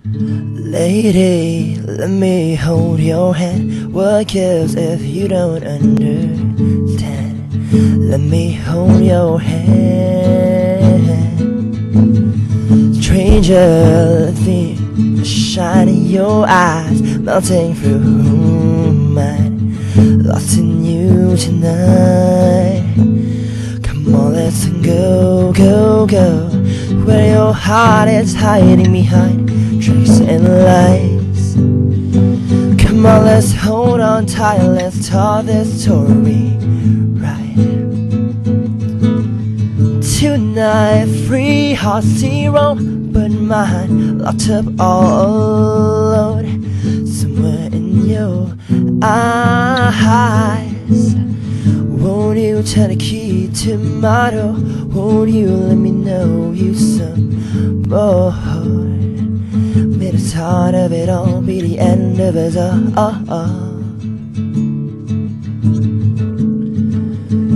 Lady, let me hold your hand. What gives if you don't understand? Let me hold your hand. Stranger, let me shine in your eyes, melting through mine, lost in you tonight. Come on, let's go, go, go, where your heart is hiding behind tricks and lies. Come on, let's hold on tight, let's tell this story right. Tonight, free heart, zero but mine, locked up all alone, somewhere in your eyes. Won't you turn the key to my door? Won't you let me know you some more? May the start of it all be the end of us all.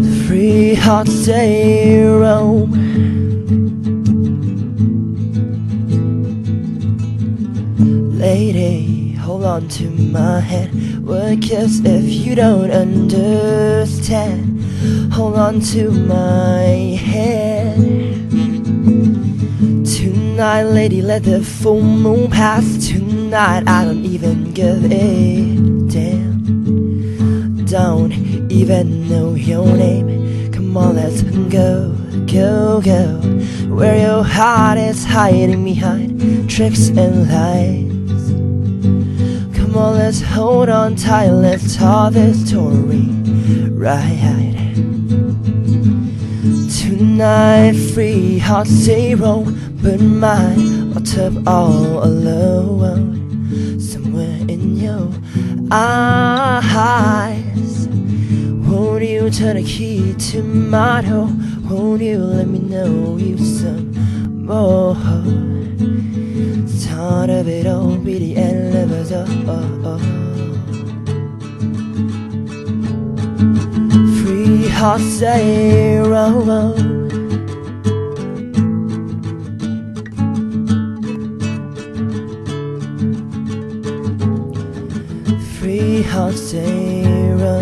The free heart stay roam. Lady, hold on to my hand. What gives if you don't understand? Hold on to my hand. Tonight, lady, let the full moon pass. Tonight, I don't even give a damn. Don't even know your name. Come on, let's go, go, go, where your heart is hiding behind tricks and lies. Come on, let's hold on tight, let's tell this story right. Tonight, free heart zero but mine, locked up all alone, somewhere in your eyes. Won't you turn the key to my door? Won't you let me know you some more? Start of it all be the end of us all. Free heart zero. Free heart zero.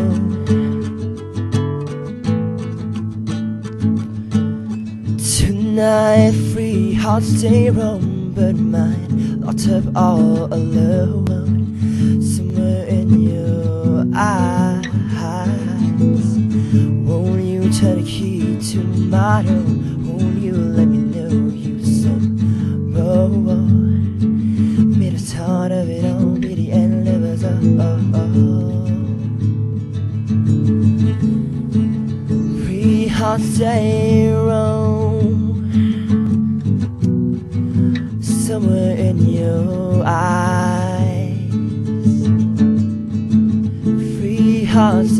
Tonight, free heart zero but mine, locked up all alone, somewhere in your eyes. Won't you turn the key to my door? Won't you let me know you some more? May the start of it all be the end of us all. Free heart zero. Somewhere in your eyes, free hearts